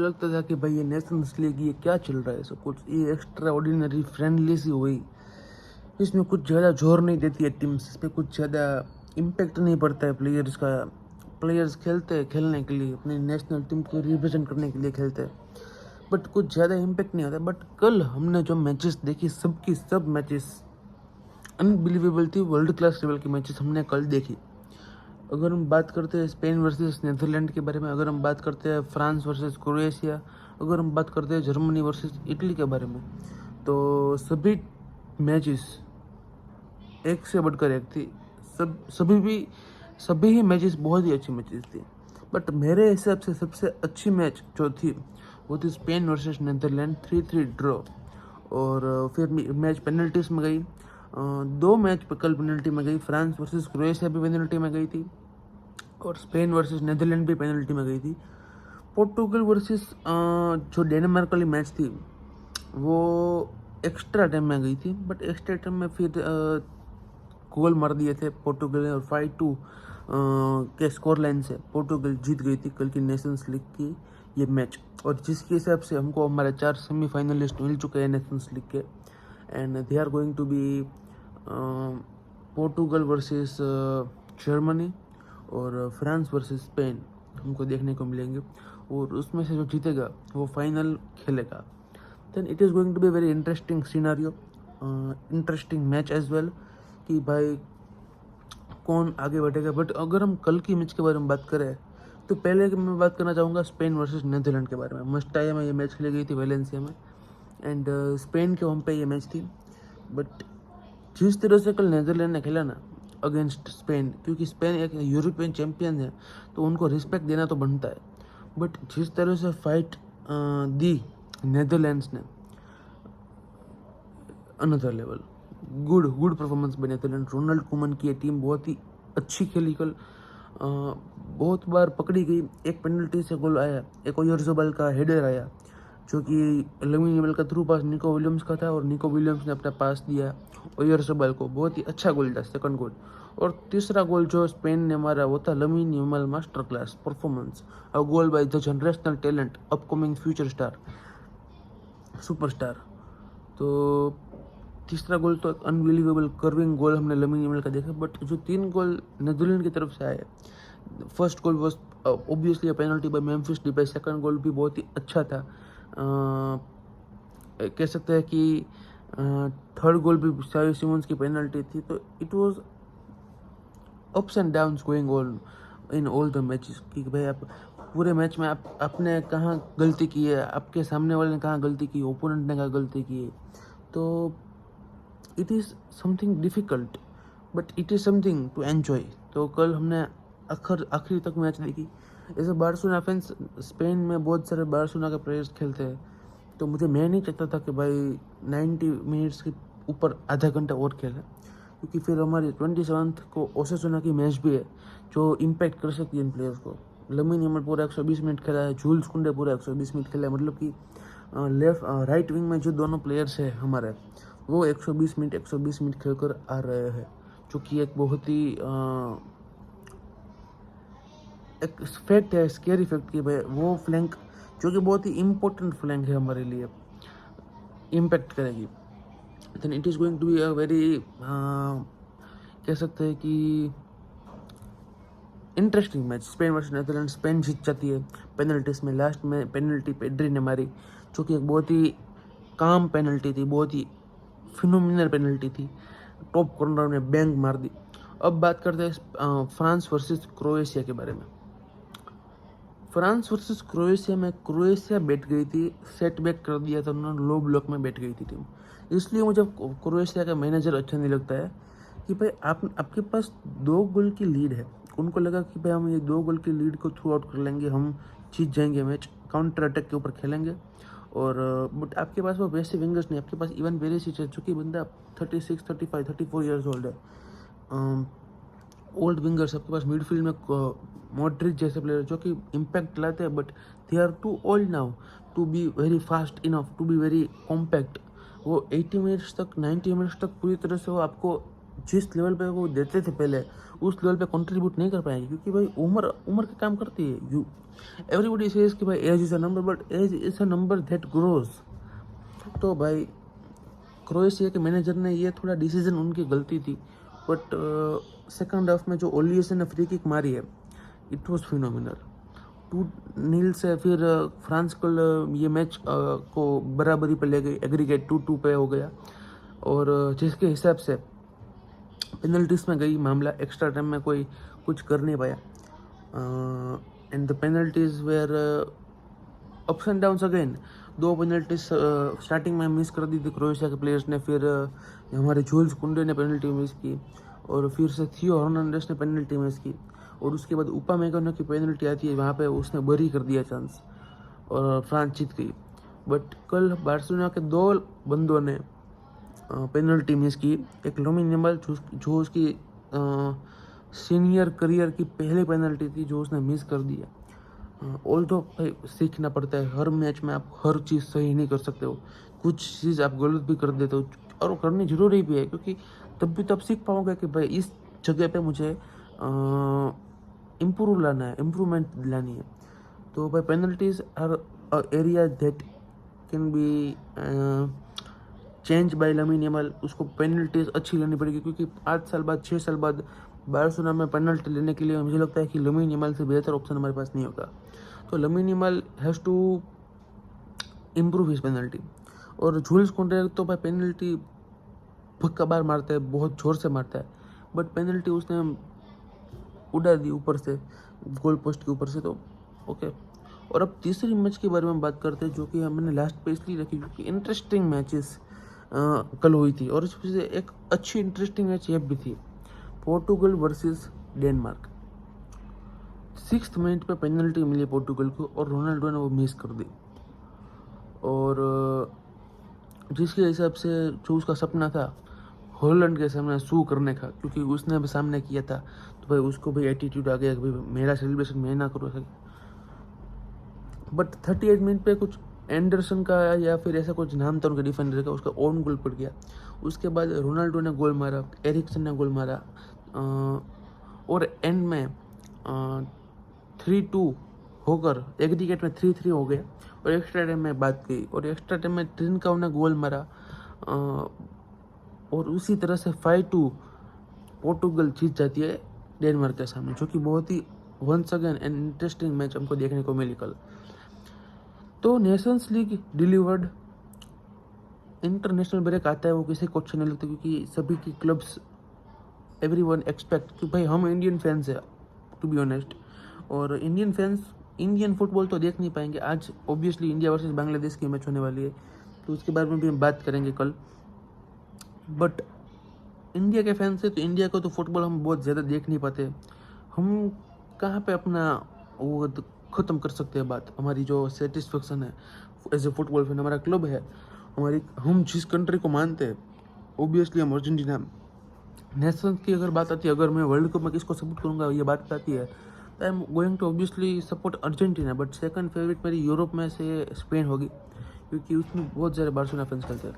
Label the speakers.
Speaker 1: लगता था कि भाई ये नेशंस लीग ये क्या चल रहा है, सब कुछ ये एक्स्ट्रा ऑर्डिनरी फ्रेंडली सी हुई, इसमें कुछ ज़्यादा जोर नहीं देती है टीम्स, इस पर कुछ ज़्यादा इम्पेक्ट नहीं पड़ता है प्लेयर्स का। प्लेयर्स खेलते हैं खेलने के लिए, अपनी नेशनल टीम को रिप्रेजेंट करने के लिए खेलते हैं, बट कुछ ज़्यादा इम्पेक्ट नहीं होता। बट कल हमने जो मैचेस देखी, सबकी सब मैचेस अनबिलीवेबल थी, वर्ल्ड क्लास लेवल की मैचेस हमने कल देखी। अगर हम बात करते हैं स्पेन वर्सेस नीदरलैंड के बारे में, अगर हम बात करते हैं फ्रांस वर्सेस क्रोएशिया, अगर हम बात करते हैं जर्मनी वर्सेस इटली के बारे में, तो सभी मैचेस एक से बढ़कर एक थी। सभी ही मैचेस बहुत ही अच्छी मैचेस थी। बट मेरे हिसाब से सबसे अच्छी मैच जो थी वो थी स्पेन वर्सेस नीदरलैंड, 3-3 ड्रॉ। और फिर मैच पेनल्टीज में गई। दो मैच कल पेनल्टी में गई। फ्रांस वर्सेस क्रोएशिया भी पेनल्टी में गई थी और स्पेन वर्सेस नीदरलैंड भी पेनल्टी में गई थी। पोर्टुगल वर्सेस जो डेनमार्क वाली मैच थी वो एक्स्ट्रा टाइम में गई थी, बट एक्स्ट्रा टाइम में फिर गोल मार दिए थे पोर्टुगल ने और 5-2 के स्कोर लाइन से पोर्टुगल जीत गई थी कल की नेशंस लीग की ये मैच। और जिसके हिसाब से हमको हमारे 4 सेमीफाइनलिस्ट मिल चुके हैं नेशंस लीग के, and they are going to be Portugal versus Germany और फ्रांस वर्सेस स्पेन हमको देखने को मिलेंगे, और उसमें से जो जीतेगा वो फाइनल खेलेगा। Then it is going to be very interesting scenario, interesting match as well, कि भाई कौन आगे बढ़ेगा। बट अगर हम कल की मैच के बारे में बात करें तो पहले मैं बात करना चाहूँगा स्पेन वर्सेस नीदरलैंड के बारे में। मस्टाया में ये मैच खेली गई थी वेलेंसिया में, एंड स्पेन के होम पे ये मैच थी। बट जिस तरह से कल नीदरलैंड ने खेला ना अगेंस्ट स्पेन, क्योंकि स्पेन एक यूरोपियन चैम्पियन है तो उनको रिस्पेक्ट देना तो बनता है, बट जिस तरह से फाइट दी नीदरलैंड्स ने, अनदर लेवल, गुड परफॉर्मेंस बने नीदरलैंड। रोनाल्ड कुमन की ये टीम बहुत ही अच्छी खेली कल, बहुत बार पकड़ी गई। एक पेनल्टी से गोल आया, एक ओयारज़ाबाल का हेडर आया जो कि लमीन यमाल का थ्रू पास निको विलियम्स का था, और निको विलियम्स ने अपना पास दिया ओयारज़ाबाल को। बहुत ही अच्छा गोल था सेकंड गोल। और तीसरा गोल जो स्पेन ने मारा वो था lamin Yamal master class performance, a goal by the generational talent, upcoming future star, superstar. तो तीसरा गोल तो एक अनबिलीवेबल कर्विंग गोल हमने लमीन यमाल का देखा। बट जो 3 गोल नीदरलैंड की तरफ से आए, first goal was obviously penalty by Memphis Depay, second goal भी बहुत ही अच्छा था। कह सकते हैं कि थर्ड गोल भी सावी सिमोन्स की पेनल्टी थी। तो it was ups and downs going on in all the matches, कि भाई आप पूरे मैच में आपने कहाँ गलती की है, आपके सामने वाले ने कहाँ गलती की, ओपोनेंट ने कहाँ गलती की है। तो it is something difficult but it is something to enjoy. तो कल हमने आखिरी तक मैच देखी। ऐसे बार्सिलोना फैंस, स्पेन में बहुत सारे बार्सिलोना के प्लेयर्स खेलते हैं, तो मैं नहीं चाहता था कि भाई 90 मिनट्स के ऊपर आधा घंटा और खेले, क्योंकि फिर हमारी 27 को ओसासुना की मैच भी है जो इम्पैक्ट कर सकती है इन प्लेयर्स को। लमीन यमाल पूरा 120 मिनट खेला है, जूल्स कुंडे पूरा 120 मिनट खेला है, मतलब कि लेफ्ट राइट विंग में जो दोनों प्लेयर्स हैं हमारे, वो 120 मिनट खेलकर आ रहे हैं, जो कि एक बहुत ही एक फैक्ट है, स्केरी फैक्ट, कि भाई वो फ्लैंक जो कि बहुत ही इम्पोर्टेंट फ्लैंक है हमारे लिए, इम्पैक्ट करेगी। Then it is going to be a very, कह सकते हैं कि interesting match. Spain versus Netherlands, Spain जीत जाती है पेनल्टीज में। लास्ट में पेनल्टी पेड्री ने मारी, जो कि एक बहुत ही काम पेनल्टी थी, बहुत ही फिनोमिनल पेनल्टी थी, टॉप कॉर्नर में बैंग मार दी। अब बात करते हैं फ्रांस वर्सेस क्रोएशिया के बारे में। फ्रांस वर्सेस क्रोएशिया में क्रोएशिया बैठ गई थी, सेट बैक कर दिया था उन्होंने, लो ब्लॉक में बैठ गई थी टीम। इसलिए मुझे क्रोएशिया का मैनेजर अच्छा नहीं लगता है, कि भाई आपके पास 2 गोल की लीड है। उनको लगा कि भाई हम ये 2 गोल की लीड को थ्रू आउट कर लेंगे, हम जीत जाएंगे मैच, काउंटर अटैक के ऊपर खेलेंगे। और बट आपके पास वो वैसे विंगर्स नहीं, आपके पास इवन पेरिसिच है जो कि बंदा 36, 35, 34 ईयर्स ओल्ड है। ओल्ड विंगर्स आपके पास मिडफील्ड में मॉड्रिच जैसे प्लेयर जो कि इम्पैक्ट लाते हैं, but they are too old now to be very fast enough, to be very compact. वो 80 मिनट्स तक, 90 मिनट्स तक पूरी तरह से वो आपको जिस लेवल पे वो देते थे पहले, उस लेवल पे कंट्रीब्यूट नहीं कर पाएंगे, क्योंकि भाई उम्र उम्र का काम करती है। यू एवरीबडी सेज कि भाई age is a number, but age is a number that grows. तो भाई क्रोएशिया के मैनेजर ने ये थोड़ा डिसीजन उनकी गलती थी, बट सेकंड हाफ में जो ओलियसन ने फ्री किक मारी है, इट वाज फिनोमिनल। 2-0 से फिर फ्रांस कल ये मैच को बराबरी पे ले गई, एग्रीगेट 2-2 पे हो गया। और जिसके हिसाब से पेनल्टीज में गई मामला, एक्स्ट्रा टाइम में कोई कुछ कर नहीं पाया। And the penalties were ups and downs again. 2 penalties starting में मिस कर दी थी क्रोएशिया के प्लेयर्स ने, फिर हमारे जूल्स कुंडे ने पेनल्टी मिस की, और फिर से थियो हर्नांडेस ने पेनल्टी मिस की, और उसके बाद उपामेकानो की पेनल्टी आती है, वहाँ पे उसने बरी कर दिया चांस और फ्रांस जीत गई। बट कल बार्सिलोना के 2 बंदों ने पेनल्टी मिस की। एक लामिन यामाल जो उसकी सीनियर करियर की पहली पेनल्टी थी, जो उसने मिस कर दिया। ऑल तो भाई सीखना पड़ता है, हर मैच में आप हर चीज़ सही नहीं कर सकते हो, कुछ चीज़ आप गलत भी कर देते हो, और वो करनी जरूरी भी है, क्योंकि तब भी तो आप सीख पाओगे कि भाई इस जगह पे मुझे इम्प्रूव लाना है, इम्प्रूवमेंट लानी है। तो भाई penalties are area that can be change by Lamine Yamal. उसको पेनल्टीज अच्छी लेनी पड़ेगी, क्योंकि 5 साल बाद 6 साल बाद बार्सिलोना में पेनल्टी लेने के लिए मुझे लगता है कि लामिन यामाल से बेहतर ऑप्शन हमारे पास नहीं होगा। तो Lamine Yamal has to improve his penalty. और जूल्स कुंडे तो भाई पेनल्टी भक्का बार मारता है, बहुत ज़ोर से मारता है, बट पेनल्टी उसने उड़ा दी ऊपर से, गोल पोस्ट के ऊपर से, तो ओके। और अब तीसरी मैच के बारे में बात करते हैं, जो कि हमने लास्ट पे इसलिए रखी क्योंकि इंटरेस्टिंग मैचेस कल हुई थी, और इसमें से एक अच्छी इंटरेस्टिंग मैच ये भी थी, Portugal versus Denmark. 6th minute पे पेनल्टी मिली पोर्टुगल को, और रोनाल्डो ने वो मिस कर दी। और जिसके हिसाब से जो उसका सपना था हॉलैंड के सामने सू करने का, क्योंकि उसने भी सामने किया था, तो भाई उसको भी एटीट्यूड आ गया कि भाई मेरा सेलिब्रेशन मैं ना करूँ सके। बट 38 मिनट पे कुछ एंडरसन का या फिर ऐसा कुछ नाम था उनके डिफेंडर का, उसका ओन गोल पड़ गया। उसके बाद रोनाल्डो ने गोल मारा, एरिक्सन ने गोल मारा, और एंड में 3-2 होकर एग्रीगेट में 3-3 हो गया, और एक्स्ट्रा टाइम में बात की, और एक्स्ट्रा टाइम में ट्रिनकाउ ने गोल मारा, और उसी तरह से 5-2 पोर्टुगल जीत जाती है डेनमार्क के सामने, जो कि बहुत ही once again an interesting match हमको देखने को मिली कल। तो Nations League delivered, international break आता है वो किसी को अच्छा नहीं लगता, क्योंकि सभी की क्लब्स एवरीवन एक्सपेक्ट कि भाई हम इंडियन फैंस है, टू बी ऑनेस्ट, और इंडियन फैंस इंडियन फुटबॉल तो देख नहीं पाएंगे। आज ऑब्वियसली इंडिया वर्सेस बांग्लादेश की मैच होने वाली है, तो उसके बारे में भी हम बात करेंगे कल। बट इंडिया के फैंस है, तो इंडिया को तो फुटबॉल हम बहुत ज़्यादा देख नहीं पाते। हम कहाँ पे अपना वो ख़त्म कर सकते हैं बात, हमारी जो सेटिस्फेक्शन है एज ए फुटबॉल फैन, हमारा क्लब है, हमारी हम जिस कंट्री को मानते हैं, ऑब्वियसली हम अर्जेंटीना। नेशंस की अगर बात आती है, अगर मैं वर्ल्ड कप में किसको सपोर्ट करूँगा ये बात आती है, तो I am going to obviously support Argentina. But second favourite मेरी यूरोप में से स्पेन होगी, क्योंकि उसमें बहुत सारे बार्सिलोना फैंस खेलते हैं।